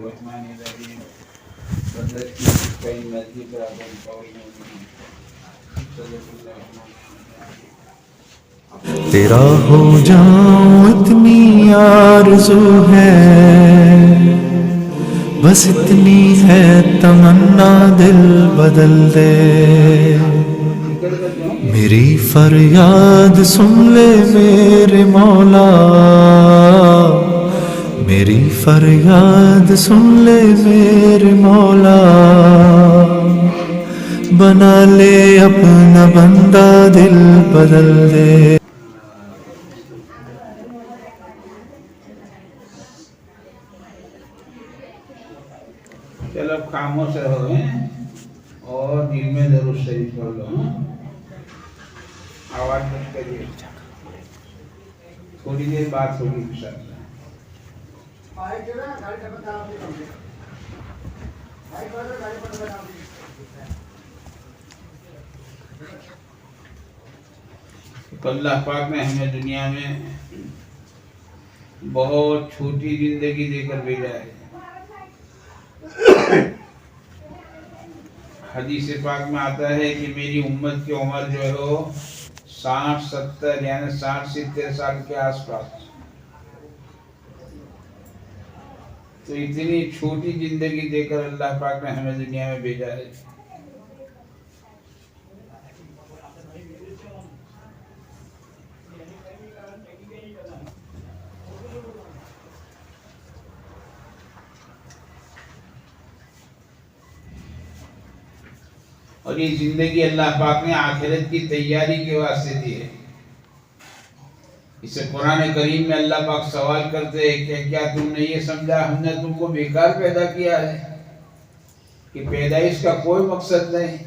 الرحمن الرحیم بدر کی کئی مرضی پر آدم قول مومنین صدق اللہ تیرا ہو جاؤں اتنی آرزو ہے، بس اتنی ہے تمنا دل بدل دے، میری فریاد سن لے میرے مولا، میری فریاد سن لے میرے مولا، بنا لے اپنا بندہ دل بدل دے۔ چلو اب خاموش رہو اور دل میں درود شریف پڑھ لو، آواز مت کریے، تھوڑی دیر بات ہوگی انشاءاللہ۔ تو اللہ پاک نے ہمیں دنیا میں بہت چھوٹی زندگی دے کر بھیجا ہے۔ حدیث پاک میں آتا ہے کہ میری امت کی عمر جو ہے وہ 60-70 یعنی 60-70 سال کے آس پاس، تو اتنی چھوٹی زندگی دے کر اللہ پاک نے ہمیں دنیا میں بھیجا ہے۔ اور یہ زندگی اللہ پاک نے آخرت کی تیاری کے واسطے دی ہے۔ اسے قرآن کریم میں اللہ پاک سوال کرتے ہیں کہ کیا تم نے یہ سمجھا ہم نے تم کو بیکار پیدا کیا ہے، کہ پیدائش کا کوئی مقصد نہیں،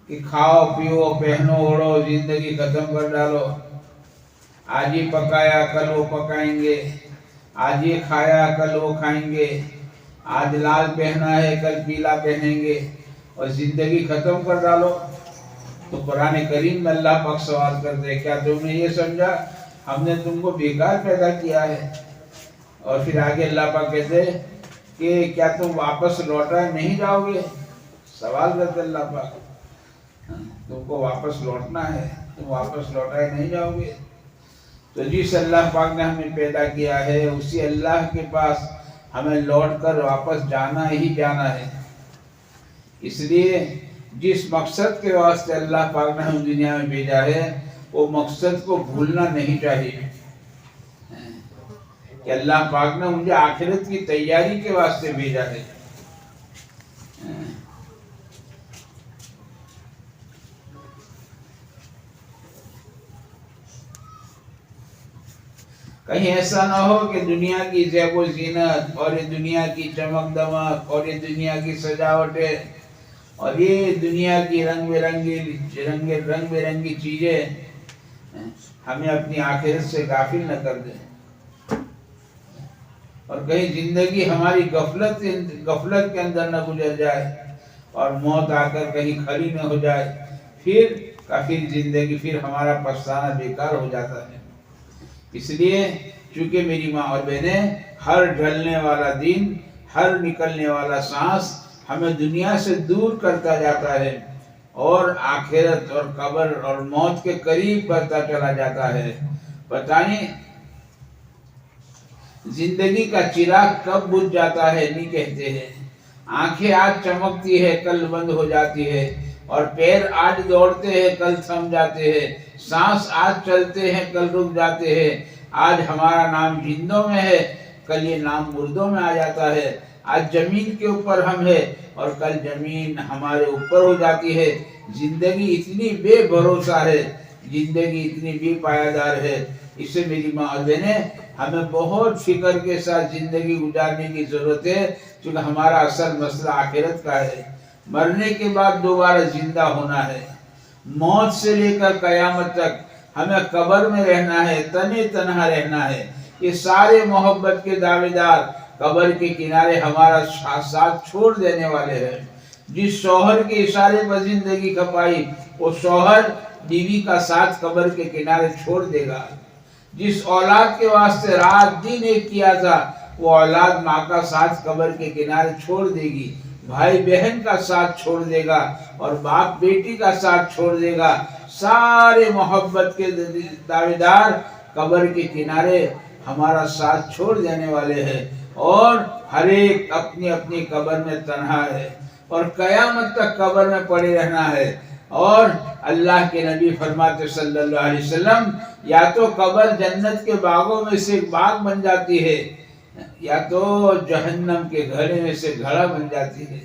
کہ کھاؤ پیو پہنو اوڑھو زندگی ختم کر ڈالو، آج یہ پکایا کل وہ پکائیں گے، آج یہ کھایا کل وہ کھائیں گے، آج لال پہنا ہے کل پیلا پہنیں گے اور زندگی ختم کر ڈالو۔ تو قرآن کریم میں اللہ پاک سوال کرتے ہیں کیا تم نے یہ سمجھا ہم نے تم کو بیکار پیدا کیا ہے؟ اور پھر آگے اللہ پاک کہتے ہیں کہ کیا تم واپس لوٹا نہیں جاؤ گے؟ سوال کرتے اللہ پاک، تم کو واپس لوٹنا ہے، تم واپس لوٹائے نہیں جاؤ گے؟ تو جس اللہ پاک نے ہمیں پیدا کیا ہے اسی اللہ کے پاس ہمیں لوٹ کر واپس جانا ہی جانا ہے۔ اس لیے جس مقصد کے واسطے اللہ پاک نے ہم دنیا میں بھیجا ہے وہ مقصد کو بھولنا نہیں چاہیے، کہ اللہ پاک نے مجھے آخرت کی تیاری کے واسطے بھیجا ہے۔ کہیں ایسا نہ ہو کہ دنیا کی زیب و زینت اور یہ دنیا کی چمک دمک اور یہ دنیا کی سجاوٹیں اور یہ دنیا کی رنگ برنگی چیزیں ہمیں اپنی آخرت سے غافل نہ کر دیں، اور کہیں زندگی ہماری غفلت کے اندر نہ گزر جائے اور موت آ کر کہیں کھڑی نہ ہو جائے، پھر زندگی پھر ہمارا پچھتانا بیکار ہو جاتا ہے۔ اس لیے چونکہ میری ماں اور بہنیں ہر ڈھلنے والا دن، ہر نکلنے والا سانس ہمیں دنیا سے دور کرتا جاتا ہے اور آخرت اور قبر اور موت کے قریب بڑھتا چلا جاتا ہے۔ بتائیں زندگی کا چراغ کب بجھ جاتا ہے نہیں کہتے ہیں، آنکھیں آج چمکتی ہے کل بند ہو جاتی ہے، اور پیر آج دوڑتے ہیں کل تھم جاتے ہیں، سانس آج چلتے ہیں کل رک جاتے ہیں، آج ہمارا نام زندوں میں ہے کل یہ نام مردوں میں آ جاتا ہے، آج زمین کے اوپر ہم ہیں اور کل زمین ہمارے اوپر ہو جاتی ہے۔ زندگی اتنی بے بھروسہ ہے، زندگی اتنی بے پائیدار ہے، اس سے میری ماں اور بہنیں ہمیں بہت فکر کے ساتھ زندگی گزارنے کی ضرورت ہے، کیونکہ ہمارا اصل مسئلہ آخرت کا ہے۔ مرنے کے بعد دوبارہ زندہ ہونا ہے، موت سے لے کر قیامت تک ہمیں قبر میں رہنا ہے، تنے تنہا رہنا ہے۔ یہ سارے محبت کے دعوے دار قبر کے کنارے ہمارا ساتھ چھوڑ دینے والے ہیں۔ جس شوہر کے اشارے پر زندگی کھپائی وہ شوہر بیوی کا ساتھ قبر کے کنارے چھوڑ دے گا۔ جس اولاد کے واسطے رات دن ایک کیا تھا وہ اولاد ماں کا ساتھ قبر کے کنارے چھوڑ دے گی، بھائی بہن کا ساتھ چھوڑ دے گا، اور باپ بیٹی کا ساتھ چھوڑ دے گا۔ سارے محبت کے دعوے دار قبر کے کنارے ہمارا ساتھ چھوڑ دینے والے ہیں، اور ہر ایک اپنی اپنی قبر میں تنہا ہے، اور قیامت تک قبر میں پڑے رہنا ہے۔ اور اللہ کے نبی فرماتے صلی اللہ علیہ وسلم، یا تو قبر جنت کے باغوں میں سے ایک باغ بن جاتی ہے، یا تو جہنم کے گھڑے میں سے گھڑا بن جاتی ہے۔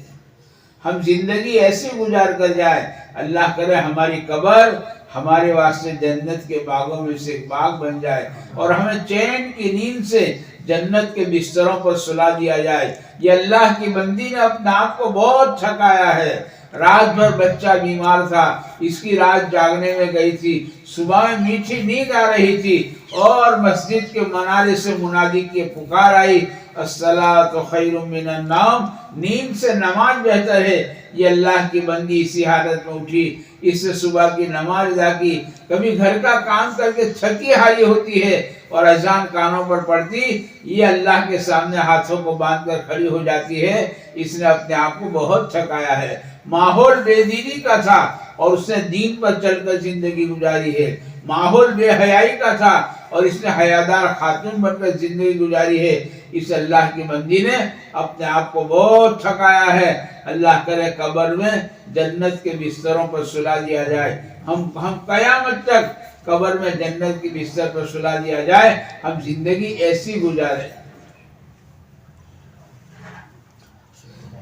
ہم زندگی ایسے گزار کر جائے، اللہ کرے ہماری قبر ہمارے واسطے جنت کے باغوں میں سے ایک باغ بن جائے، اور ہمیں چین کی نیند سے جنت کے بستروں پر سلا دیا جائے۔ یہ اللہ کی بندی نے اپنے آپ کو بہت تھکایا ہے، رات بھر بچہ بیمار تھا، اس کی رات جاگنے میں گئی تھی، صبح میں میٹھی نیند آ رہی تھی، اور مسجد کے منارے سے منادی کی پکار آئی، الصلاۃ خیر من النوم، نیند سے نماز بہتر ہے۔ یہ اللہ کی بندی اسی حالت میں اٹھی، اس سے صبح کی نماز ادا کی، کبھی گھر کا کام کر کے تھکی حالی ہوتی ہے، اور اذان کانوں پر پڑتی، یہ اللہ کے سامنے ہاتھوں کو باندھ کر کھڑی ہو جاتی ہے۔ اس نے اپنے آپ کو بہت تھکایا ہے، ماحول بے دینی کا تھا اور اس نے دین پر چل کر زندگی گزاری ہے، ماحول بے حیائی کا تھا اور اس نے حیادار خاتون بن کر زندگی گزاری ہے۔ اس اللہ کی بندی نے اپنے آپ کو بہت تھکایا ہے۔ اللہ کرے قبر میں جنت کے بستروں پر سلا دیا جائے، ہم قیامت تک قبر میں جنت کی بستر پر سلا دیا جائے، ہم زندگی ایسی گزارے،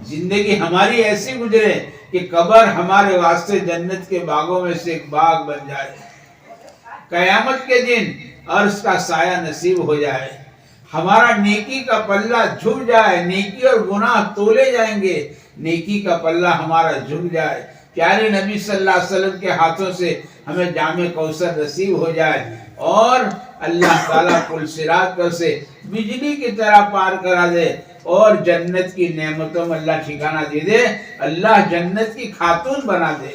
زندگی ہماری ایسی گزرے کہ قبر ہمارے واسطے جنت کے باغوں میں سے ایک باغ بن جائے، قیامت کے دن عرش کا سایہ نصیب ہو جائے، ہمارا نیکی کا پلہ جھک جائے، نیکی اور گناہ تولے جائیں گے، نیکی کا پلہ ہمارا جھک جائے، پیارے نبی صلی اللہ علیہ وسلم کے ہاتھوں سے ہمیں جام کوثر نصیب ہو جائے، اور اللہ تعالیٰ پل صراط پر سے بجلی کی طرح پار کرا دے، اور جنت کی نعمتوں میں اللہ ٹھکانہ دے دے، اللہ جنت کی خاتون بنا دے،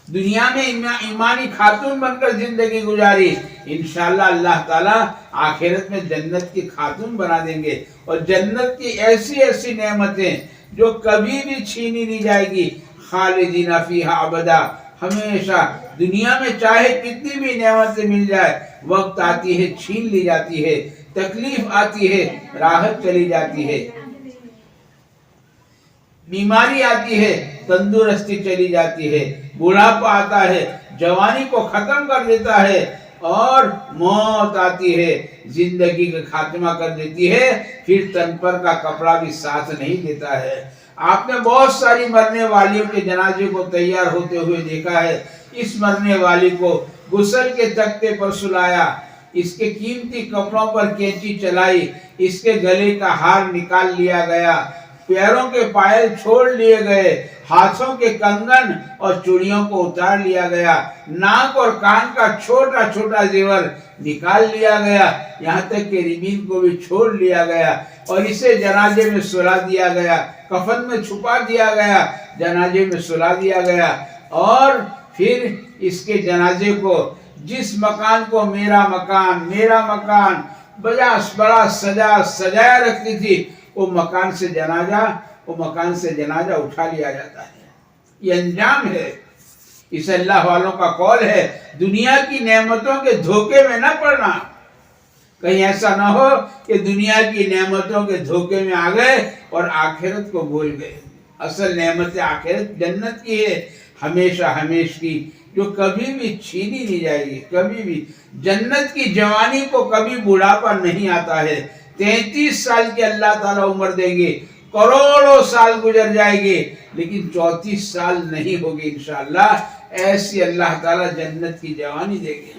دنیا میں ایمانی خاتون بن کر زندگی گزاری، انشاءاللہ اللہ تعالیٰ آخرت میں جنت کی خاتون بنا دیں گے، اور جنت کی ایسی ایسی نعمتیں جو کبھی بھی چھینی نہیں جائے گی، خالدین فیہا ابدا، ہمیشہ، دنیا میں چاہے کتنی بھی نعمتیں مل جائے، وقت آتی ہے چھین لی جاتی ہے، تکلیف آتی ہے راحت چلی جاتی ہے، بیماری آتی ہے تندرستی چلی جاتی ہے، بڑھاپا آتا ہے جوانی کو ختم کر دیتا ہے، اور موت آتی ہے زندگی کا خاتمہ کر دیتی ہے، پھر تن پر کا کپڑا بھی ساتھ نہیں دیتا ہے۔ آپ نے بہت ساری مرنے والیوں کے جنازے کو تیار ہوتے ہوئے دیکھا ہے، اس مرنے والی کو غسل کے تختے پر سلایا، اس کے قیمتی کپڑوں پر کینچی چلائی، اس کے گلے کا ہار نکال لیا گیا، پیروں کے پائل چھوڑ لیے گئے، ہاتھوں کے کنگن اور چوڑیوں کو اتار لیا گیا، ناک اور کان کا چھوٹا چھوٹا زیور نکال لیا گیا، یہاں تک کہ ریمین کو بھی چھوڑ لیا گیا، اور اسے جنازے میں سلا دیا گیا، کفن میں چھپا دیا گیا، جنازے میں سلا دیا گیا، اور پھر اس کے جنازے کو جس مکان کو میرا مکان بڑا سجایا رکھتی تھی، وہ مکان سے جنازہ اٹھا لیا جاتا ہے۔ یہ انجام ہے، اس اللہ والوں کا قول ہے، دنیا کی نعمتوں کے دھوکے میں نہ پڑنا، کہیں ایسا نہ ہو کہ دنیا کی نعمتوں کے دھوکے میں آ گئے اور آخرت کو بھول گئے۔ اصل نعمت آخرت جنت کی ہے، ہمیشہ ہمیش کی، جو کبھی بھی چھینی نہیں جائے گی، کبھی بھی۔ جنت کی جوانی کو کبھی بڑھاپا نہیں آتا ہے، 33 سال کی اللہ تعالیٰ عمر دیں گے، کروڑوں سال گزر جائے گے، لیکن 34 سال نہیں ہوگی انشاءاللہ، ایسی اللہ تعالیٰ جنت کی جوانی دیں گے۔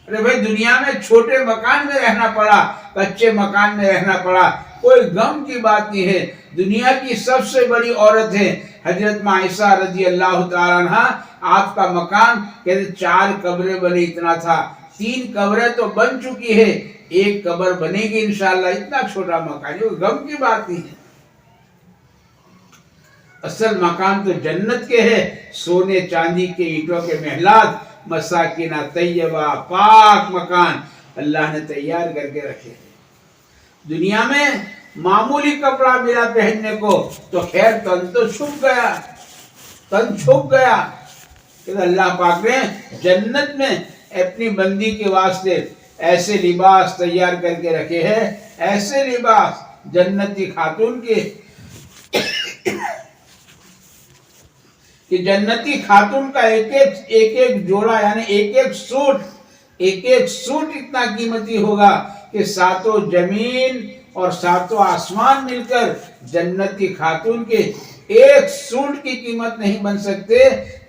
ارے بھائی دنیا میں چھوٹے مکان میں رہنا پڑا، کچے مکان میں رہنا پڑا، کوئی غم کی بات نہیں ہے۔ دنیا کی سب سے بڑی عورت ہے حضرت عائشہ رضی اللہ تعالیٰ عنہ، آپ کا مکان کہتے 4 قبریں بنے اتنا تھا، 3 قبریں تو بن چکی ہے، 1 قبر بنے گی انشاءاللہ، اتنا چھوٹا مکان، یہ غم کی بات نہیں ہے۔ اصل مکان تو جنت کے ہے، سونے چاندی کے اینٹوں کے محلات، مساکن طیبہ، پاک مکان اللہ نے تیار کر کے رکھے۔ دنیا میں معمولی کپڑا ملا پہننے کو تو خیر تن تو چھپ گیا، کہ اللہ پاک نے جنت میں اپنی بندی کے واسطے ایسے لباس تیار کر کے رکھے ہیں، ایسے لباس جنتی خاتون کے، کہ جنتی خاتون کا ایک جوڑا یعنی ایک سوٹ اتنا قیمتی ہوگا کہ ساتوں زمین اور ساتوں آسمان مل کر جنتی خاتون کے ایک سوٹ کی قیمت نہیں بن سکتے،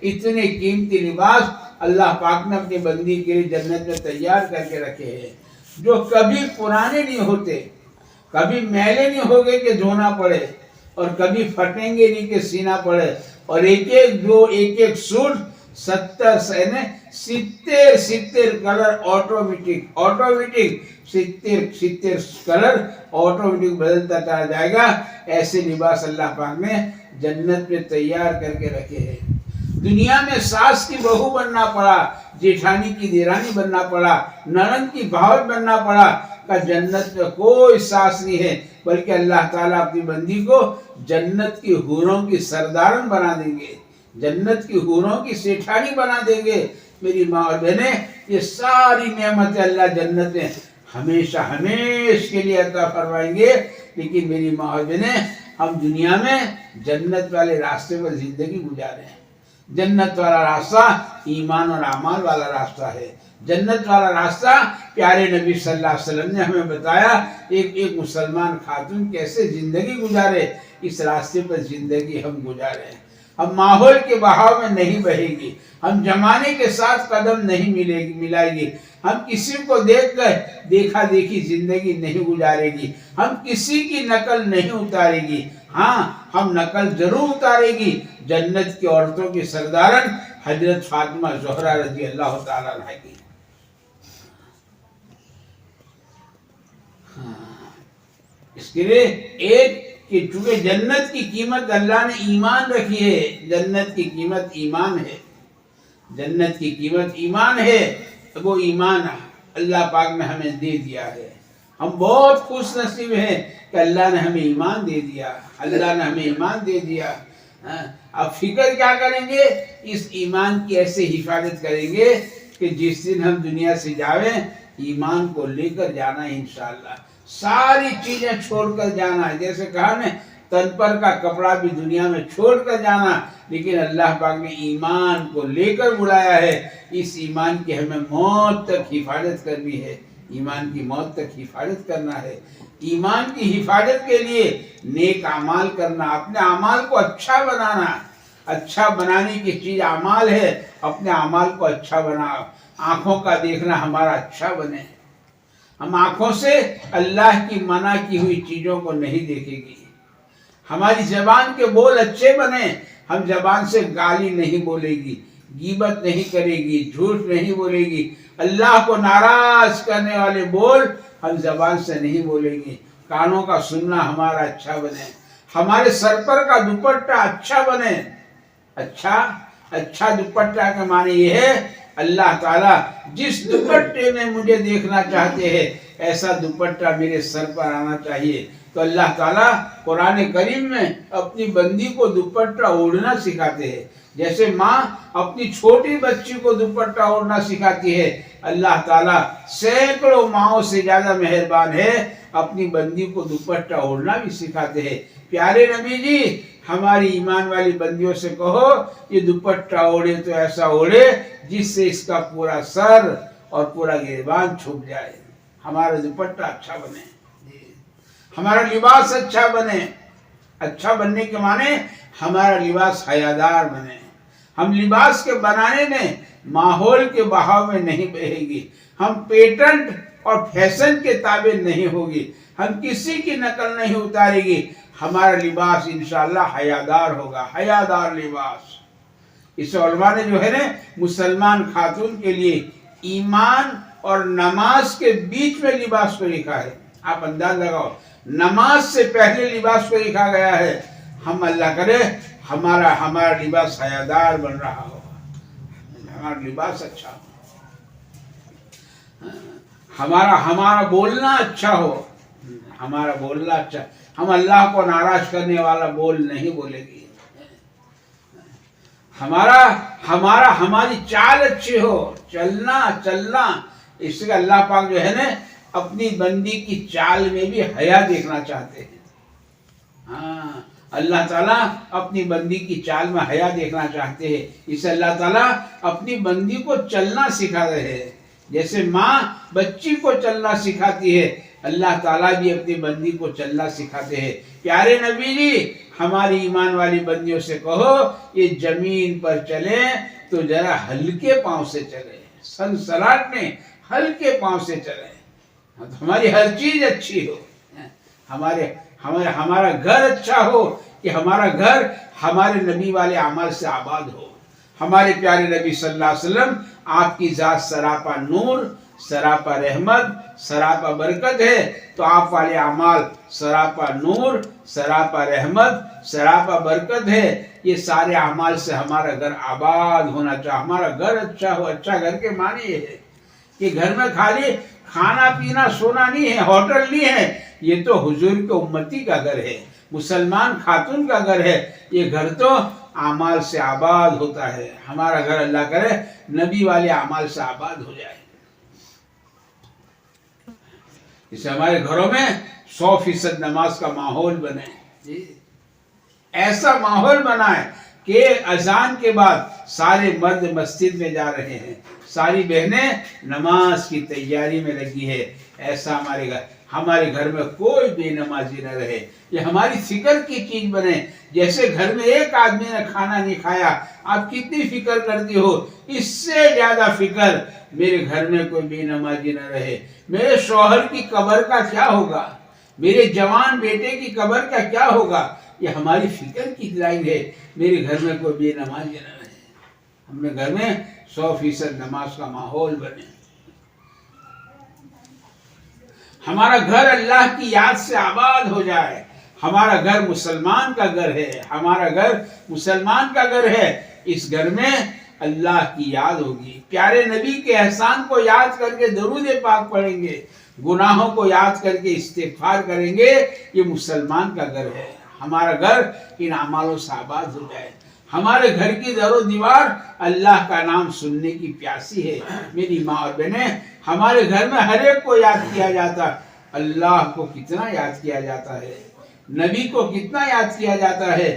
اتنے قیمتی لباس اللہ پاک نے اپنی بندی کے لیے جنت میں تیار کر کے رکھے ہیں، جو کبھی پرانے نہیں ہوتے، کبھی میلے نہیں ہوگے کہ دھونا پڑے، اور کبھی پھٹیں گے نہیں کہ سینا پڑے، اور ایک suit 70 colour automatic 70 colour automatic بدلتا چلا جائے گا، ایسے لباس اللہ پاک نے جنت میں تیار کر کے رکھے ہیں۔ دنیا میں ساس کی بہو بننا پڑا، جیٹھانی کی دیرانی بننا پڑا، ننند کی بھاوت بننا پڑا، کہ جنت میں کوئی ساس نہیں ہے، بلکہ اللہ تعالیٰ اپنی بندی کو جنت کی حوروں کی سردارن بنا دیں گے، جنت کی حوروں کی سیٹھانی بنا دیں گے۔ میری ماں اور بہنیں، یہ ساری نعمتیں اللہ جنت میں ہمیشہ کے لیے عطا فرمائیں گے، لیکن میری ماں اور بہنیں، ہم دنیا میں جنت والے راستے پر زندگی گزارے ہیں۔ جنت والا راستہ ایمان اور اعمال والا راستہ ہے۔ جنت والا راستہ پیارے نبی صلی اللہ علیہ وسلم نے ہمیں بتایا، ایک مسلمان خاتون کیسے زندگی گزارے، اس راستے پر زندگی ہم گزارے ہیں۔ ہم ماحول کے بہاؤ میں نہیں بہے گی، ہم زمانے کے ساتھ قدم نہیں ملائے گی، ہم کسی کو دیکھ کر دیکھا دیکھی زندگی نہیں گزارے گی، ہم کسی کی نقل نہیں اتارے گی۔ ہاں، ہم نقل ضرور اتارے گی جنت کی عورتوں کی سردارن حضرت فاطمہ زہرا رضی اللہ تعالیٰ عنہ کی۔ اس کے لیے کہ چونکہ جنت کی قیمت اللہ نے ایمان رکھی ہے، جنت کی قیمت ایمان ہے، جنت کی قیمت ایمان ہے، وہ ایمان اللہ پاک نے ہمیں دے دیا ہے۔ ہم بہت خوش نصیب ہیں کہ اللہ نے ہمیں ایمان دے دیا، اللہ نے ہمیں ایمان دے دیا۔ اب فکر کیا کریں گے؟ اس ایمان کی ایسے حفاظت کریں گے کہ جس دن ہم دنیا سے جاویں، ایمان کو لے کر جانا ہے انشاءاللہ، ساری چیزیں چھوڑ کر جانا ہے۔ جیسے کہا نا، تن پر کا کپڑا بھی دنیا میں چھوڑ کر جانا، لیکن اللہ پاک نے ایمان کو لے کر بلایا ہے۔ اس ایمان کی ہمیں موت تک حفاظت کرنی ہے، ایمان کی موت تک حفاظت کرنا ہے۔ ایمان کی حفاظت کے لیے نیک اعمال کرنا، اپنے اعمال کو اچھا بنانا، اچھا بنانے کی چیز اعمال ہے، اپنے اعمال کو اچھا بناؤ۔ آنکھوں کا دیکھنا ہمارا اچھا بنے، ہم آنکھوں سے اللہ کی منع کی ہوئی چیزوں کو نہیں دیکھیں گی۔ ہماری زبان کے بول اچھے بنے، ہم زبان سے گالی نہیں بولے گی، غیبت نہیں کرے گی، جھوٹ نہیں بولے گی، اللہ کو ناراض کرنے والے بول ہم زبان سے نہیں بولے گی۔ کانوں کا سننا ہمارا اچھا بنے، ہمارے سر پر کا دوپٹہ اچھا بنے۔ اچھا دوپٹہ کا معنی یہ ہے، اللہ تعالیٰ جس دوپٹے میں مجھے دیکھنا چاہتے ہیں ایسا دوپٹہ میرے سر پر آنا چاہیے۔ تو اللہ تعالیٰ قرآن کریم میں اپنی بندی کو دوپٹہ اوڑھنا سکھاتے ہیں، جیسے ماں اپنی چھوٹی بچی کو دوپٹہ اوڑھنا سکھاتی ہے، اللہ تعالیٰ سینکڑوں ماؤں سے زیادہ مہربان ہے، اپنی بندی کو دوپٹہ اوڑھنا بھی سکھاتے ہیں۔ پیارے نبی جی، ہماری ایمان والی بندیوں سے کہو یہ دوپٹہ اوڑھے تو ایسا اوڑھے جس سے اس کا پورا سر اور پورا گریبان چھپ جائے۔ ہمارا دوپٹہ اچھا بنے، ہمارا لباس اچھا بنے۔ اچھا بننے کے معنی ہمارا لباس حیادار بنے۔ ہم لباس کے بنانے میں ماحول کے بہاؤ میں نہیں بہے گی، ہم پیٹنٹ اور فیشن کے تابع نہیں ہوگی، ہم کسی کی نقل نہیں اتارے گی۔ ہمارا لباس انشاءاللہ حیادار ہوگا، حیادار لباس۔ اس علماء نے جو ہے نا مسلمان خاتون کے لیے ایمان اور نماز کے بیچ میں لباس کو لکھا ہے۔ آپ انداز لگاؤ، نماز سے پہلے لباس کو لکھا گیا ہے۔ ہم اللہ کرے ہمارا لباس حیادار بن رہا ہو، ہمارا لباس اچھا ہو، ہمارا بولنا اچھا ہو، ہمارا بولنا اچھا، ہم اللہ کو ناراض کرنے والا بول نہیں بولے گی، ہماری چال اچھی ہو، چلنا اس سے اللہ پاک جو ہے نا اپنی بندی کی چال میں بھی حیا دیکھنا چاہتے ہیں۔ ہاں، اللہ تعالیٰ اپنی بندی کی چال میں حیا دیکھنا چاہتے ہیں، اس سے اللہ تعالیٰ اپنی بندی کو چلنا سکھا رہے ہیں۔ جیسے ماں بچی کو چلنا سکھاتی ہے، اللہ تعالیٰ بھی اپنی بندی کو چلنا سکھاتے ہیں۔ پیارے نبی جی ہماری ایمان والی بندیوں سے کہو یہ زمین پر چلے تو ذرا ہلکے پاؤں سے چلے، سنسراٹ میں ہلکے پاؤں سے چلے، ہماری ہر چیز اچھی ہو، ہمارا گھر اچھا ہو، کہ ہمارا گھر ہمارے نبی والے اعمال سے آباد ہو۔ ہمارے پیارے نبی صلی اللہ علیہ وسلم آپ کی ذات سراپا نور، سراپا رحمت، سراپا برکت ہے، تو آپ والے اعمال سراپا نور، سراپا رحمت، سراپا برکت ہے۔ یہ سارے اعمال سے ہمارا گھر آباد ہونا چاہیے، ہمارا گھر اچھا ہو۔ اچھا گھر کے معنی یہ ہے کہ گھر میں خالی کھانا پینا سونا نہیں ہے، ہوٹل نہیں ہے، یہ تو حضور کے امتی کا گھر ہے، مسلمان خاتون کا گھر ہے۔ یہ گھر تو اعمال سے آباد ہوتا ہے۔ ہمارا گھر اللہ کرے نبی والے اعمال سے آباد ہو جائے، اس سے ہمارے گھروں میں 100% نماز کا ماحول بنے، ایسا ماحول بنائے کہ اذان کے بعد سارے مرد مسجد میں جا رہے ہیں، ساری بہنیں نماز کی تیاری میں لگی ہے، ایسا ہمارے گھر میں کوئی بے نمازی نہ رہے۔ یہ ہماری فکر کی چیز بنے۔ جیسے گھر میں ایک آدمی نے کھانا نہیں کھایا، آپ کتنی فکر کرتی ہو، اس سے زیادہ فکر میرے گھر میں کوئی بے نمازی نہ رہے، میرے شوہر کی قبر کا کیا ہوگا، میرے جوان بیٹے کی قبر کا کیا ہوگا۔ یہ ہماری فکر کی لائن ہے، میرے گھر میں کوئی بے نمازی نہ رہے، ہمارے گھر میں 100% نماز کا ماحول بنے، ہمارا گھر اللہ کی یاد سے آباد ہو جائے۔ ہمارا گھر مسلمان کا گھر ہے، ہمارا گھر مسلمان کا گھر ہے، اس گھر میں اللہ کی یاد ہوگی، پیارے نبی کے احسان کو یاد کر کے درود پاک پڑھیں گے، گناہوں کو یاد کر کے استغفار کریں گے، یہ مسلمان کا گھر ہے۔ ہمارا گھر ان اعمالوں سے آباد ہو جائے، ہمارے گھر کی در و دیوار اللہ کا نام سننے کی پیاسی ہے۔ میری ماں اور بہنیں، ہمارے گھر میں ہر ایک کو یاد کیا جاتا، اللہ کو کتنا یاد کیا جاتا ہے، نبی کو کتنا یاد کیا جاتا ہے،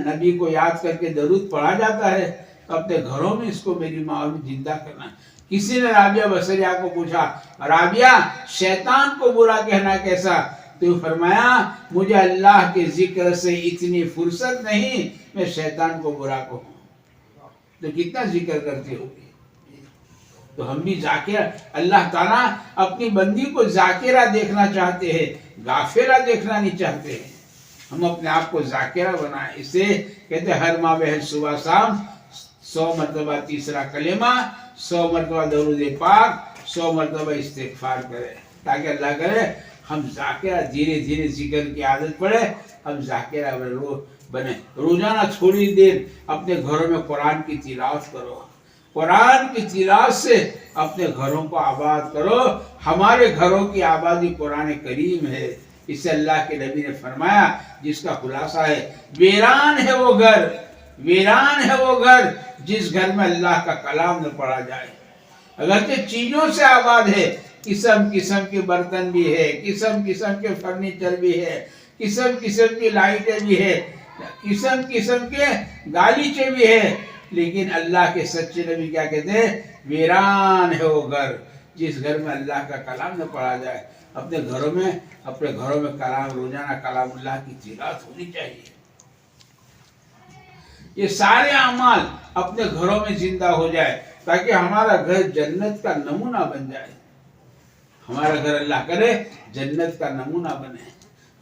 نبی کو یاد کر کے درود پڑھا جاتا ہے، تو اپنے گھروں میں اس کو میری ماں اور زندہ کرنا۔ کسی نے رابعہ بصریہ کو پوچھا، رابعہ شیطان کو برا کہنا کیسا؟ تو فرمایا مجھے اللہ کے ذکر سے اتنی فرصت نہیں میں شیطان کو برا کہوں۔ تو کتنا ذکر کرتے ہوگی، تو ہم بھی ذاکرہ، اللہ تعالیٰ اپنی بندی کو ذاکرہ دیکھنا چاہتے ہیں، غافلہ دیکھنا نہیں چاہتے ہیں۔ ہم اپنے آپ کو ذاکرہ بنائیں، اسے کہتے ہیں ہر ماں بہن صبح شام 100 مرتبہ تیسرا کلمہ، 100 مرتبہ درود پاک، 100 مرتبہ استغفار کرے، تاکہ اللہ کرے ہم ذاکرہ دھیرے دھیرے ذکر کی عادت پڑے، ہم ذاکرہ بنے۔ روزانہ تھوڑی دیر اپنے گھروں میں قرآن کی تلاوت کرو، قرآن کی تلاوت سے اپنے گھروں کو آباد کرو۔ ہمارے گھروں کی آبادی قرآن کریم ہے، اس سے اللہ کے نبی نے فرمایا، جس کا خلاصہ ہے ویران ہے وہ گھر، ویران ہے وہ گھر جس گھر میں اللہ کا کلام نہ پڑھا جائے۔ اگرچہ چیزوں سے آباد ہے، قسم قسم کے برتن بھی ہے، قسم قسم کے فرنیچر بھی ہے، قسم قسم کی لائٹیں بھی ہے، قسم قسم کے گالیچے بھی ہے، لیکن اللہ کے سچے نبی کیا کہتے ہیں؟ ویران ہے وہ گھر جس گھر میں اللہ کا کلام نہ پڑھا جائے۔ اپنے گھروں میں کلام، روزانہ کلام اللہ کی تلاوت ہونی چاہیے۔ یہ سارے اعمال اپنے گھروں میں زندہ ہو جائے، تاکہ ہمارا گھر جنت کا نمونہ بن جائے، ہمارا گھر اللہ کرے جنت کا نمونہ بنے۔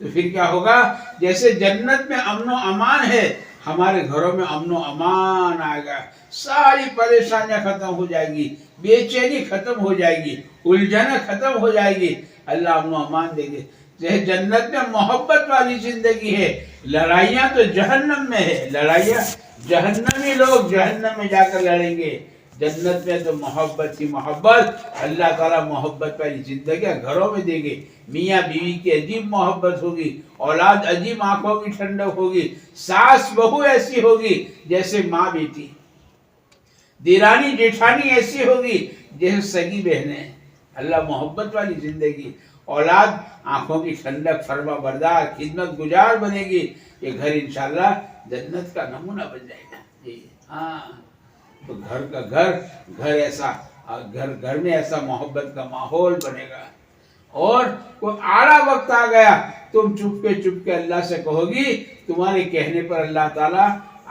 تو پھر کیا ہوگا؟ جیسے جنت میں امن و امان ہے، ہمارے گھروں میں امن و امان آئے گا، ساری پریشانیاں ختم ہو جائے گی، بے چینی ختم ہو جائے گی، الجھنیں ختم ہو جائے گی، اللہ امن و امان دے گے۔ جیسے جنت میں محبت والی زندگی ہے، لڑائیاں تو جہنم میں ہے، لڑائیاں جہنمی لوگ جہنم میں جا کر لڑیں گے، جنت میں تو محبت ہی محبت، اللہ تعالیٰ محبت والی زندگی گھروں میں دیں گے، میاں بیوی کی عجیب محبت ہوگی، اولاد عجیب آنکھوں کی ٹھنڈک ہوگی، ساس بہو ایسی ہوگی جیسے ماں بیٹی، دیرانی جیٹھانی ایسی ہوگی جیسے سگی بہنیں، اللہ محبت والی زندگی، اولاد آنکھوں کی ٹھنڈک، فرما بردار، خدمت گزار بنے گی، یہ گھر انشاءاللہ جنت کا نمونہ بن جائے گا۔ جی ہاں، تو گھر ایسا، گھر میں ایسا محبت کا ماحول بنے گا، اور کوئی آڑا وقت آ گیا تم چپ کے اللہ سے کہو گی، تمہارے کہنے پر اللہ تعالیٰ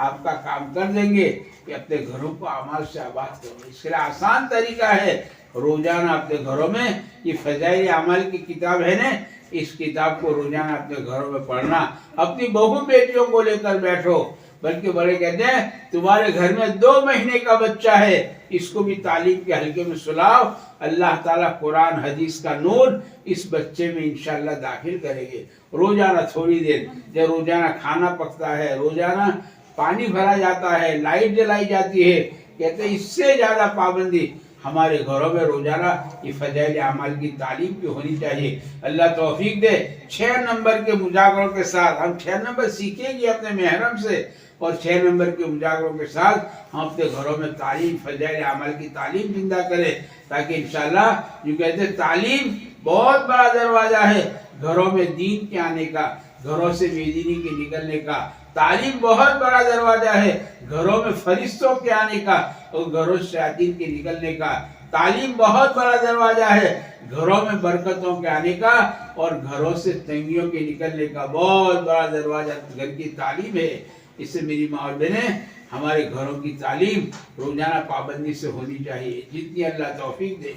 آپ کا کام کر دیں گے کہ اپنے گھروں کو اعمال سے آباد کرو۔ اس کے لیے آسان طریقہ ہے، روزانہ اپنے گھروں میں یہ فضائل اعمال کی کتاب ہے نا، اس کتاب کو روزانہ اپنے گھروں میں پڑھنا، اپنی بہو بیٹیوں کو لے کر بیٹھو، بلکہ بڑے کہتے ہیں تمہارے گھر میں 2 مہینے کا بچہ ہے، اس کو بھی تعلیم کے حلقے میں سلاؤ، اللہ تعالیٰ قرآن حدیث کا نور اس بچے میں انشاءاللہ داخل کریں گے۔ روزانہ تھوڑی دیر، جب روزانہ کھانا پکتا ہے، روزانہ پانی بھرا جاتا ہے، لائٹ جلائی جاتی ہے، کہتے ہیں اس سے زیادہ پابندی ہمارے گھروں میں روزانہ یہ فضائل اعمال کی تعلیم کی ہونی چاہیے۔ اللہ توفیق دے 6 نمبر کے مجاغروں کے ساتھ ہم 6 نمبر سیکھیں گے اپنے محرم سے، اور 6 نمبر کے مجاغروں کے ساتھ ہم اپنے گھروں میں تعلیم، فضائل اعمال کی تعلیم زندہ کریں، تاکہ انشاءاللہ جو کہتے ہیں تعلیم بہت بڑا دروازہ ہے گھروں میں دین کے آنے کا، گھروں سے بے دینی کے نکلنے کا، تعلیم بہت بڑا دروازہ ہے گھروں میں فرشتوں کے آنے کا اور گھروں سے شیاطین کے نکلنے کا، تعلیم بہت بڑا دروازہ ہے گھروں میں برکتوں کے آنے کا اور گھروں سے تنگیوں کے نکلنے کا، بہت بڑا دروازہ گھر کی تعلیم ہے۔ اس سے میری ماں اور بہنیں، ہمارے گھروں کی تعلیم روزانہ پابندی سے ہونی چاہیے، جتنی اللہ توفیق دے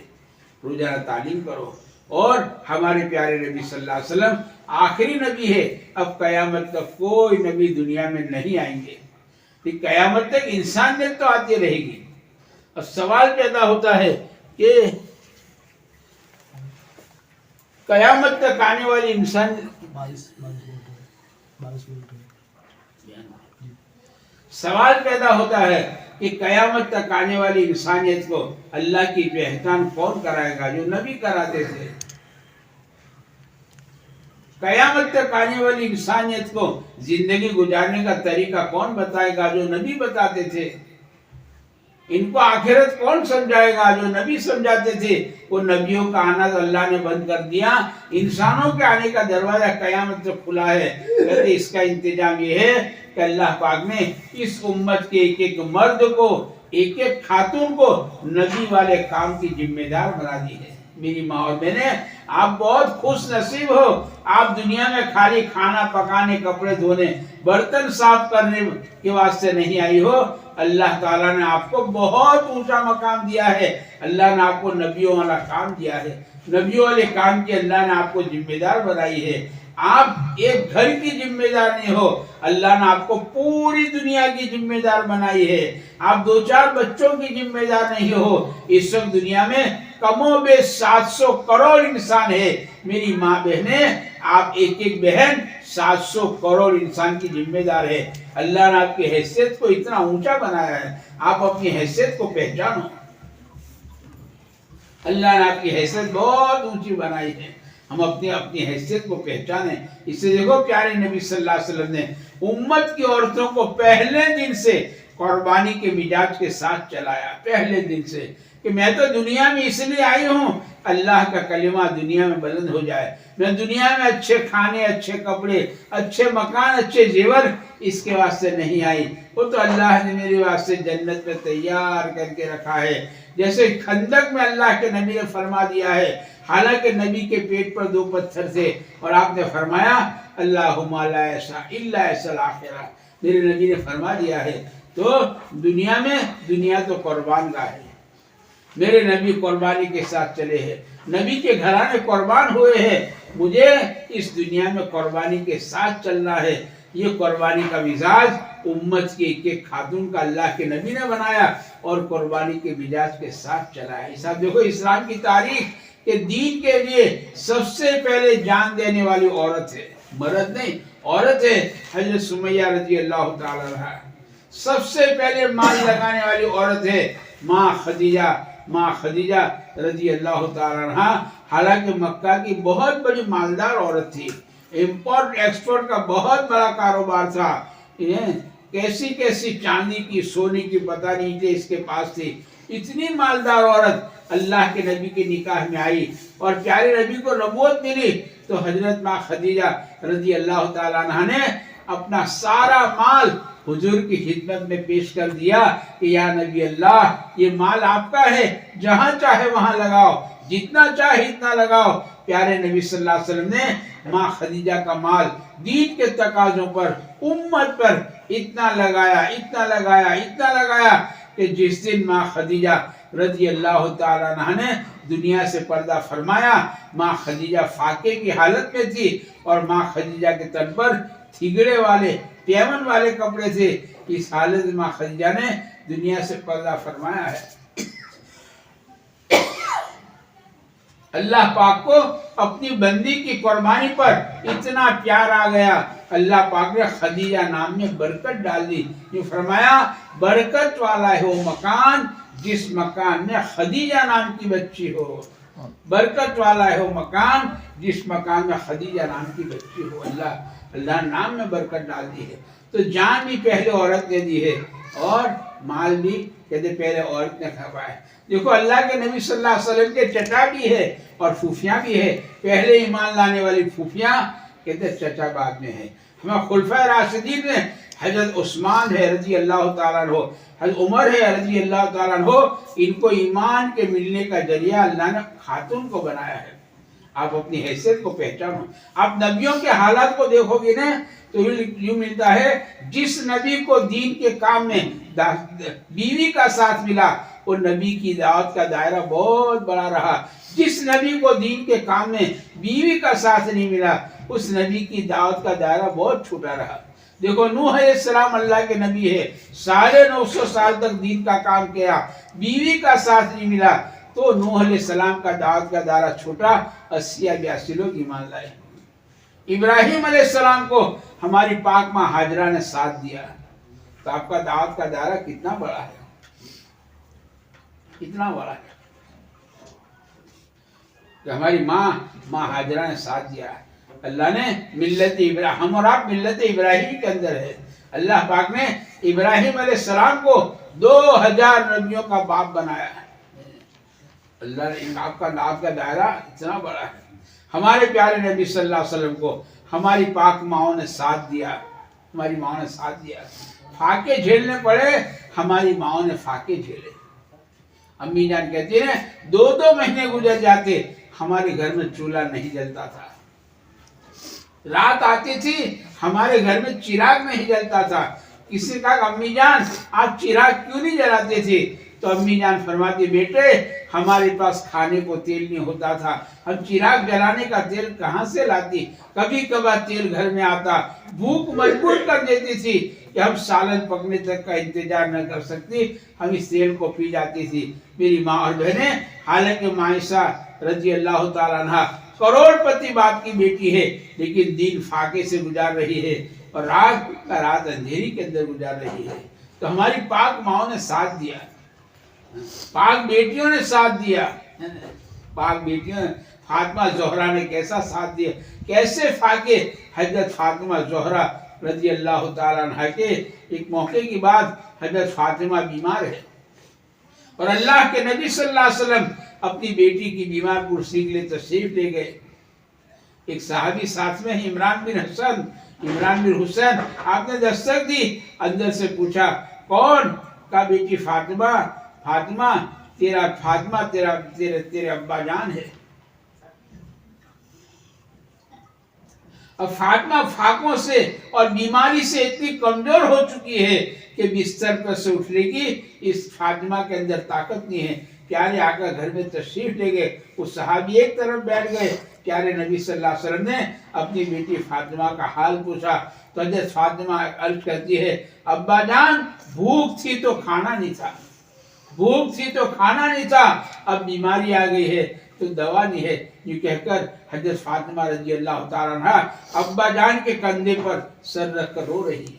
روزانہ تعلیم کرو۔ اور ہمارے پیارے نبی صلی اللہ علیہ وسلم آخری نبی ہے، اب قیامت تک کوئی نبی دنیا میں نہیں آئیں گے، کہ قیامت تک انسانیت تو آتی رہے گی۔ اب سوال پیدا ہوتا ہے کہ قیامت تک آنے والی انسان، سوال پیدا ہوتا ہے کہ قیامت تک آنے والی انسانیت کو اللہ کی پہچان کون کرائے گا؟ جو نبی کراتے تھے۔ قیامت تک آنے والی انسانیت کو زندگی گزارنے کا طریقہ کون بتائے گا؟ جو نبی بتاتے تھے۔ ان کو آخرت کون سمجھائے گا؟ جو نبی سمجھاتے تھے۔ وہ نبیوں کا آنا تو اللہ نے بند کر دیا، انسانوں کے آنے کا دروازہ قیامت تک کھلا ہے۔ کہتے اس کا انتظام یہ ہے کہ اللہ پاک نے اس امت کے ایک ایک مرد کو، ایک ایک خاتون کو نبی والے کام کی ذمہ دار بنا دی ہے۔ میری ماں اور بہنیں، آپ بہت خوش نصیب ہو، آپ دنیا میں خالی کھانا پکانے، کپڑے دھونے، برتن صاف کرنے کے واسطے نہیں آئی ہو۔ اللہ تعالیٰ نے آپ کو بہت اونچا مقام دیا ہے، اللہ نے آپ کو نبیوں والا کام دیا ہے، نبیوں والے کام کی اللہ نے آپ کو ذمہ دار بنائی ہے۔ آپ ایک گھر کی ذمہ دار نہیں ہو، اللہ نے آپ کو پوری دنیا کی ذمہ دار بنائی ہے۔ آپ 2-4 بچوں کی ذمہ دار نہیں ہو۔ اس وقت دنیا میں کم و بیش 700 کروڑ انسان ہے۔ میری ماں بہنیں، آپ ایک ایک بہن 700 کروڑ انسان کی ذمہ دار ہے۔ اللہ نے آپ کی حیثیت کو اتنا اونچا بنایا ہے، آپ اپنی حیثیت کو پہچانو۔ اللہ نے آپ کی حیثیت بہت اونچی بنائی ہے، ہم اپنی حیثیت کو پہچانیں۔ اس سے دیکھو پیارے نبی صلی اللہ علیہ وسلم نے امت کی عورتوں کو پہلے دن سے قربانی کے مزاج کے ساتھ چلایا، پہلے دن سے، کہ میں تو دنیا میں اس لیے آئی ہوں اللہ کا کلمہ دنیا میں بلند ہو جائے، میں دنیا میں اچھے کھانے، اچھے کپڑے، اچھے مکان، اچھے زیور اس کے واسطے نہیں آئی، وہ تو اللہ نے میرے واسطے جنت میں تیار کر کے رکھا ہے۔ جیسے خندق میں اللہ کے نبی نے فرما دیا ہے، حالانکہ نبی کے پیٹ پر 2 پتھر تھے اور آپ نے فرمایا اللہم لا ایسا الا ایسا الآخرہ، میرے نبی نے فرما دیا ہے۔ تو دنیا تو قربان گاہ ہے، میرے نبی قربانی کے ساتھ چلے ہیں، نبی کے گھرانے قربان ہوئے ہیں، مجھے اس دنیا میں قربانی کے ساتھ چلنا ہے۔ یہ قربانی کا مزاج امت کی ایک ایک خاتون کا اللہ کے نبی نے بنایا اور قربانی کے مزاج کے ساتھ چلایا۔ اسلام دیکھو، اسلام کی تاریخ کہ دین کے لیے سب سے پہلے جان دینے والی عورت ہے، مرد نہیں، عورت ہے، حضرت سمیہ رضی اللہ تعالی عنہا۔ سب سے پہلے مال لگانے والی عورت ہے ماں خدیجہ رضی اللہ تعالیٰ عنہ، حالانکہ مکہ کی بہت بڑی مالدار عورت تھی، امپورٹ ایکسپورٹ کا بہت بڑا کاروبار تھا، کیسی کیسی چاندی کی سونے کی پتہ نہیں تھے اس کے پاس تھی، اتنی مالدار عورت اللہ کے نبی کے نکاح میں آئی اور پیارے نبی کو نبوت ملی تو حضرت ماں خدیجہ رضی اللہ تعالیٰ عنہ نے اپنا سارا مال حضور کی خدمت میں پیش کر دیا کہ یا نبی اللہ، یہ مال آپ کا ہے، جہاں چاہے وہاں لگاؤ، جتنا چاہے اتنا لگاؤ۔ پیارے نبی صلی اللہ علیہ وسلم نے ماں خدیجہ کا مال دین کے تقاضوں پر، امت پر اتنا لگایا کہ جس دن ماں خدیجہ رضی اللہ تعالیٰ عنہ نے دنیا سے پردہ فرمایا، ماں خدیجہ فاقے کی حالت میں تھی اور ماں خدیجہ کے تن پر تھگڑے والے پیون والے کپڑے تھے۔ اس حالت میں ماں خدیجہ نے دنیا سے پردہ فرمایا ہے۔ اللہ پاک کو اپنی بندی کی قربانی پر اتنا پیار آ گیا، اللہ پاک نے خدیجہ نام میں برکت ڈال دی، یہ فرمایا برکت والا ہے وہ مکان جس مکان میں خدیجہ نام کی بچی ہو، برکت والا ہے وہ مکان جس مکان میں خدیجہ نام کی بچی ہو۔ اللہ نام میں برکت ڈال دی ہے، تو جان بھی پہلے عورت نے دی ہے اور مال بھی کہتے پہلے عورت نے کھپایا۔ دیکھو اللہ کے نبی صلی اللہ علیہ وسلم کے چچا بھی ہے اور پھوپھیاں بھی ہے، پہلے ایمان لانے والی پھوپھیاں کہتے چچا بعد میں ہے۔ ہمیں خلفائے راشدین میں حضرت عثمان ہے رضی اللہ تعالیٰ عنہ، حضرت عمر ہے رضی اللہ تعالیٰ عنہ، ان کو ایمان کے ملنے کا ذریعہ اللہ نے خاتون کو بنایا ہے۔ آپ اپنی حیثیت کو پہچانو، آپ نبیوں کے حالات کو دیکھو گے نا تو یوں ملتا ہے جس نبی کو دین کے کام میں بیوی کا ساتھ ملا وہ نبی کی دعوت کا دائرہ بہت بڑا رہا، جس نبی کو دین کے کام میں بیوی کا ساتھ نہیں ملا اس نبی کی دعوت کا دائرہ بہت چھوٹا رہا۔ دیکھو نوح علیہ السلام اللہ کے نبی ہے، 950 سال تک دین کا کام کیا، بیوی کا ساتھ نہیں ملا تو نوح علیہ السلام کا دعوت کا دائرہ چھوٹا، 80-82 لوگ ایمان لائے۔ ابراہیم علیہ السلام کو ہماری پاک ماں ہاجرہ نے ساتھ دیا، تو آپ کا دعوت کا دائرہ کتنا بڑا ہے، کتنا بڑا ہے کہ ہماری ماں ہاجرہ نے ساتھ دیا۔ اللہ نے ملت ابراہیم، ہم اور آپ ملت ابراہیم کے اندر ہے، اللہ پاک نے ابراہیم علیہ السلام کو 2000 نبیوں کا باپ بنایا ہے۔ اللہ نے آپ کا دعوت کا دائرہ اتنا بڑا ہے۔ ہمارے پیارے نبی صلی اللہ علیہ وسلم کو ہماری پاک ماؤں نے ساتھ دیا، ہماری ماؤں نے ساتھ دیا، فاقے جھیلنے پڑے ہماری ماؤں نے فاقے جھیلے۔ امی جان کہتی ہیں 2 مہینے گزر جاتے ہمارے گھر میں چولہا نہیں جلتا تھا، رات آتی تھی ہمارے گھر میں چراغ نہیں جلتا تھا۔ کسی نے کہا امی جان آپ چراغ کیوں نہیں جلاتے تھے؟ تو امی جان فرماتی بیٹے ہمارے پاس کھانے کو تیل نہیں ہوتا تھا، ہم چراغ جلانے کا تیل کہاں سے لاتی؟ کبھی کبھار تیل گھر میں آتا، بھوک مجبور کر دیتی تھی کہ ہم سالن پکنے تک کا انتظار نہ کر سکتی، ہم اس تیل کو پی جاتی تھی۔ میری ماں اور بہنیں، حالانکہ معائشہ رضی اللہ تعالیٰ عنہ کروڑ پتی باپ کی بیٹی ہے لیکن دین فاقے سے گزار رہی ہے اور رات اندھیری کے اندر گزار رہی ہے، تو ہماری پاک ماؤں نے ساتھ دیا، پاک بیٹیوں نے ساتھ دیا، پاک بیٹیوں فاطمہ زہرا نے کیسا ساتھ دیا، کیسے فاقے۔ حضرت فاطمہ زہرا رضی اللہ تعالیٰ عنہ کے ایک موقع کی بعد حضرت فاطمہ بیمار ہے اور اللہ کے نبی صلی اللہ علیہ وسلم اپنی بیٹی کی بیمار پرسی کے لیے تشریف لے گئے۔ ایک صحابی ساتھ میں عمران بن حسین، آپ نے دستک دی، اندر سے پوچھا کون؟ کا بیٹی فاطمہ تیرے ابا جان ہے۔ اب فاطمہ فاقوں سے اور بیماری سے اتنی کمزور ہو چکی ہے کہ بستر پر سے اٹھنے کی اس فاطمہ کے اندر طاقت نہیں ہے۔ پیارے آقا گھر میں تشریف لے گئے، وہ صحابی ایک طرف بیٹھ گئے، پیارے نبی صلی اللہ علیہ وسلم نے اپنی بیٹی فاطمہ کا حال پوچھا تو حضرت فاطمہ عرض کرتی ہے ابا جان بھوک تھی تو کھانا نہیں تھا، اب بیماری آ گئی ہے تو دوا نہیں ہے، یہ کہہ کر حضرت فاطمہ رضی اللہ تعالیٰ عنہ ابا جان کے کندھے پر سر رکھ کر رو رہی ہے۔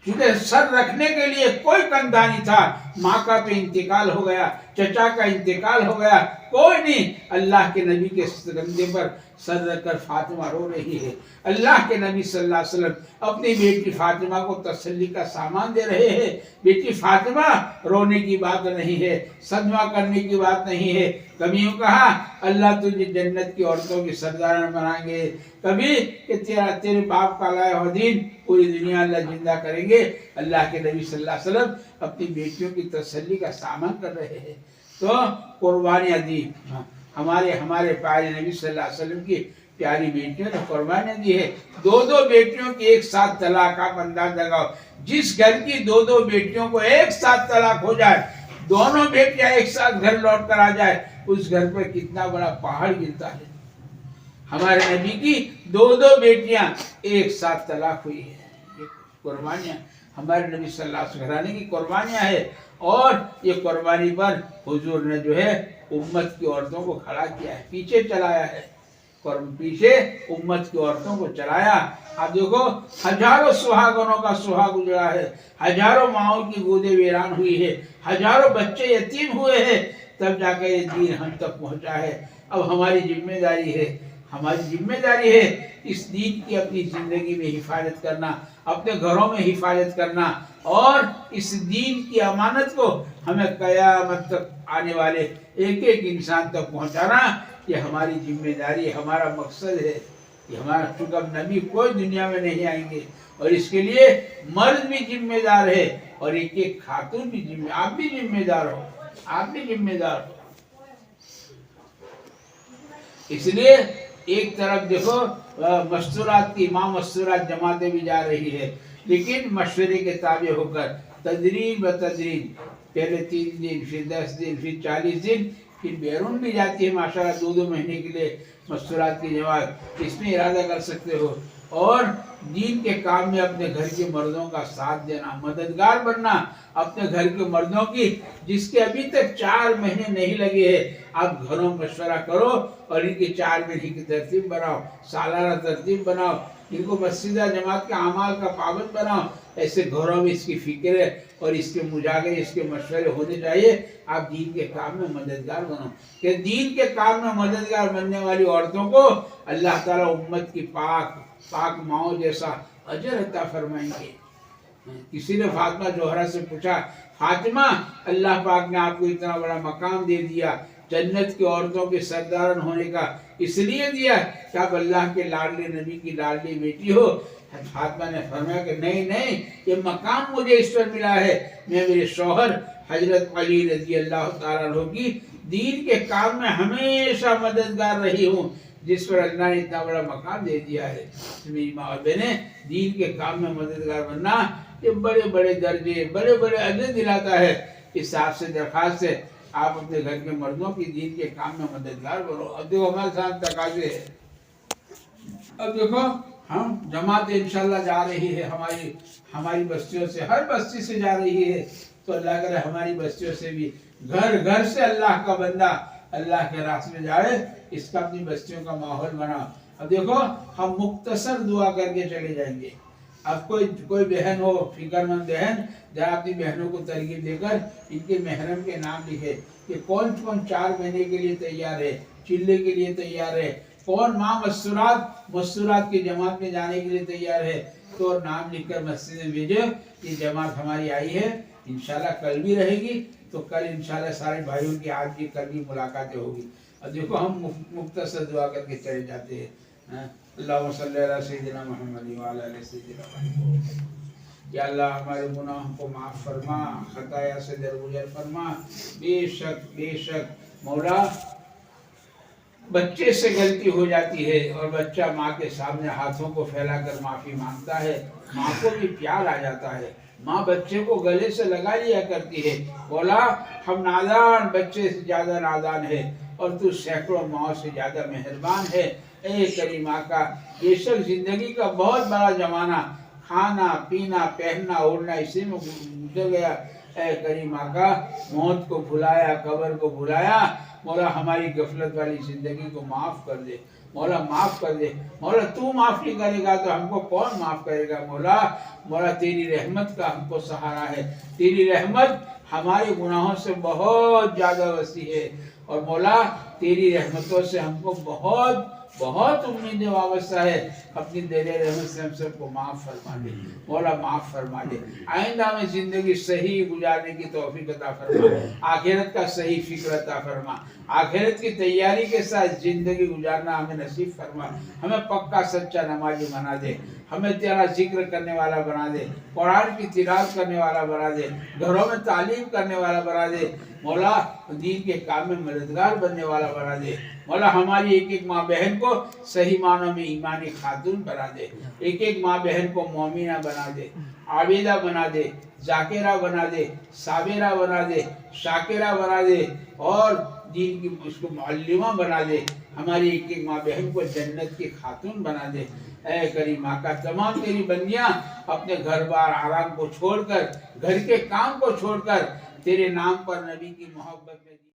چونکہ سر رکھنے کے لیے کوئی کندھا نہیں تھا، ماں کا تو انتقال ہو گیا، چچا کا انتقال ہو گیا، کوئی نہیں، اللہ کے نبی کے کندھے پر سر رکھ کر فاطمہ رو رہی ہے۔ اللہ کے نبی صلی اللہ علیہ وسلم اپنی بیٹی فاطمہ کو تسلی کا سامان دے رہے ہیں۔ بیٹی فاطمہ، رونے کی بات نہیں ہے، صدمہ کرنے کی بات نہیں ہے۔ کبھی یوں کہا اللہ تجھے جنت کی عورتوں کی سردار بنائیں گے، کبھی کہ تیرے باپ کا لایا ہوا دین پوری دنیا اللہ زندہ کریں گے۔ اللہ کے نبی صلی اللہ علیہ وسلم اپنی بیٹیوں کی تسلی کا سامان کر رہے ہیں۔ تو قربانیاں دی، ہمارے پیارے نبی صلی اللہ علیہ وسلم کی پیاری بیٹیوں نے قربانیاں دی ہے۔ دو بیٹیوں کی ایک ساتھ طلاق، آپ انداز لگاؤ، جس گھر کی دو بیٹیوں کو ایک ساتھ طلاق ہو جائے، دونوں بیٹیاں ایک ساتھ گھر لوٹ کر آ جائے، اس گھر پر کتنا بڑا پہاڑ گرتا ہے۔ ہمارے نبی کی دو بیٹیاں ایک ساتھ طلاق ہوئی ہے، یہ قربانیاں ہمارے نبی صلی اللہ علیہ وسلم گھرانے کی قربانیاں ہے۔ اور یہ قربانی پر حضور نے جو ہے امت کی عورتوں کو کھڑا کیا ہے، پیچھے چلایا ہے، پیچھے امت کی عورتوں کو چلایا۔ اب دیکھو ہزاروں سہاگنوں کا سہاگ اجڑا ہے، ہزاروں ماؤں کی گودیں ویران ہوئی ہے، ہزاروں بچے یتیم ہوئے ہیں، تب جا کر یہ دین ہم تک پہنچا ہے۔ اب ہماری ذمہ داری ہے اس دین کی اپنی زندگی میں حفاظت کرنا، اپنے گھروں میں حفاظت کرنا، اور اس دین کی امانت کو ہمیں قیامت تک آنے والے ایک انسان تک پہنچانا، یہ ہماری ذمہ داری ہے، ہمارا مقصد ہے۔ یہ ہمارا، چونکہ اب نبی کوئی دنیا میں نہیں آئیں گے، اور اس کے لیے مرد بھی ذمہ دار ہے اور ایک خاتون بھی آپ بھی ذمہ دار ہو۔ اس لیے ایک طرف دیکھو مستورات کی امام مستورات جماعتیں بھی جا رہی ہے، لیکن مشورے کے تابع ہو کر تدریج بتدریج، پہلے 3 دن، پھر 10 دن، پھر 40 دن، پھر بیرون بھی جاتی ہے ماشاءاللہ 2 مہینے کے لیے مستورات کی جماعت، اس میں ارادہ کر سکتے ہو۔ اور دین کے کام میں اپنے گھر کے مردوں کا ساتھ دینا، مددگار بننا اپنے گھر کے مردوں کی، جس کے ابھی تک 4 مہینے نہیں لگے ہیں، آپ گھروں میں مشورہ کرو اور ان کی 4 مہینے کی ترتیب بناؤ، سالانہ ترتیب بناؤ، ان کو مسجدہ جماعت کے اعمال کا پابند بناؤ۔ ایسے گھروں میں اس کی فکر ہے اور اس کے مجاغے، اس کے مشورے ہونے چاہیے۔ آپ دین کے کام میں مددگار بنو، کہ دین کے کام میں مددگار بننے والی عورتوں کو اللہ تعالیٰ امت کی پاک ماؤں جیسا اجر عطا فرمائیں گے۔ کسی نے فاطمہ زہرا سے پوچھا، فاطمہ اللہ پاک نے آپ کو اتنا بڑا مقام دے دیا، جنت کی عورتوں کے سردارن ہونے کا، اس لیے دیا کہ آپ اللہ کے لاڈلے نبی کی لاڈلی بیٹی ہو؟ فاطمہ نے فرمایا کہ نہیں، یہ مقام مجھے اس پر ملا ہے، میں میرے شوہر حضرت علی رضی اللہ تعالیٰ عنہ کی دین کے کام میں ہمیشہ مددگار رہی ہوں، جس پر اللہ نے اتنا بڑا مقام دے دیا ہے۔ میری ماں اور بہنیں، دین کے کام میں مددگار بننا یہ بڑے درجے، بڑے اجر دلاتا ہے۔ اس آپ سے درخواست ہے آپ اپنے گھر کے مردوں کی دین کے کام میں مددگار بنو۔ اب دیکھو ہمارے ساتھ تقاضے ہے، اب دیکھو ہم جماعت انشاءاللہ جا رہی ہے، ہماری بستیوں سے، ہر بستی سے جا رہی ہے، تو اللہ کرے ہماری بستیوں سے بھی گھر سے اللہ کا بندہ اللہ کے راستے میں جائے، اس کا اپنی بستیوں کا ماحول بنا۔ اب دیکھو ہم مختصر دعا کر کے چلے جائیں گے۔ اب کوئی بہن ہو، فکر مند بہن، جہاں اپنی بہنوں کو ترغیب دے کر ان کے محرم کے نام لکھے کہ کون 4 مہینے کے لیے تیار ہے، چلے کے لیے تیار ہے، کون ماں مستورات کی جماعت میں جانے کے لیے تیار ہے، تو نام لکھ کر مسجد میں بھیجو۔ یہ جماعت ہماری آئی ہے، انشاءاللہ کل بھی رہے گی، تو کل انشاءاللہ سارے بھائیوں کی آج بھی کل بھی ملاقاتیں ہوگی۔ اب دیکھو ہم مختصر دعا کر کے چلے جاتے ہیں۔ اللہم صلی علی سیدنا محمد وعلی آلہ سیدنا محمد۔ یا اللہ ہمارے گناہوں کو معاف فرما، خطایا سے درگزر فرما۔ بے شک مولا بچے سے غلطی ہو جاتی ہے اور بچہ ماں کے سامنے ہاتھوں کو پھیلا کر معافی مانگتا ہے، ماں کو بھی پیار آ جاتا ہے، ماں بچے کو گلے سے لگا لیا کرتی ہے، بولا ہم نادان بچے سے زیادہ نادان ہے اور تو سینکڑوں ماں سے زیادہ مہربان ہے۔ اے کریمہ کا بے شک زندگی کا بہت بڑا زمانہ کھانا پینا پہننا اوڑھنا اسی میں گزر گیا، اے کریمہ کا موت کو بھلایا، قبر کو بھلایا، مولا ہماری غفلت والی زندگی کو معاف کر دے۔ مولا معاف کر دے. مولا تو معاف نہیں کرے گا تو ہم کو کون معاف کرے گا مولا. مولا تیری رحمت کا ہم کو سہارا ہے. تیری رحمت ہمارے گناہوں سے بہت زیادہ وسیع ہے. اور مولا تیری رحمتوں سے ہم کو بہت بہت امیدیں وابستہ ہے. اپنی دیر رحمت سے ہم سب کو معاف فرما دے مولا. معاف فرما دے. آئندہ میں زندگی صحیح گزارنے کی توفیق عطا فرما. آخرت کا صحیح فکر عطا فرما. آخرت کی تیاری کے ساتھ زندگی گزارنا ہمیں نصیب فرما. ہمیں پکا سچا نمازی بنا دے. ہمیں تیرا ذکر کرنے والا بنا دے. قرآن کی تلاوت کرنے والا بنا دے. گھروں میں تعلیم کرنے والا بنا دے مولا. دین کے کام میں مددگار بننے والا بنا دے مولا. ہماری ایک ایک ماں بہن کو صحیح معنوں میں ایمانی خاتون بنا دے. ایک ایک ماں بہن کو مومنہ بنا دے. عابدہ بنا دے. ذاکرہ بنا دے. صابرہ بنا دے. شاکرہ بنا دے. اور دین کی اس کو معلمہ بنا دے. ہماری ایک ایک ماں بہن کو جنت کی خاتون بنا دے. اے کریم آقا تمام تیری بندیاں اپنے گھر بار آرام کو چھوڑ کر, گھر کے کام کو چھوڑ کر تیرے نام پر نبی کی محبت میں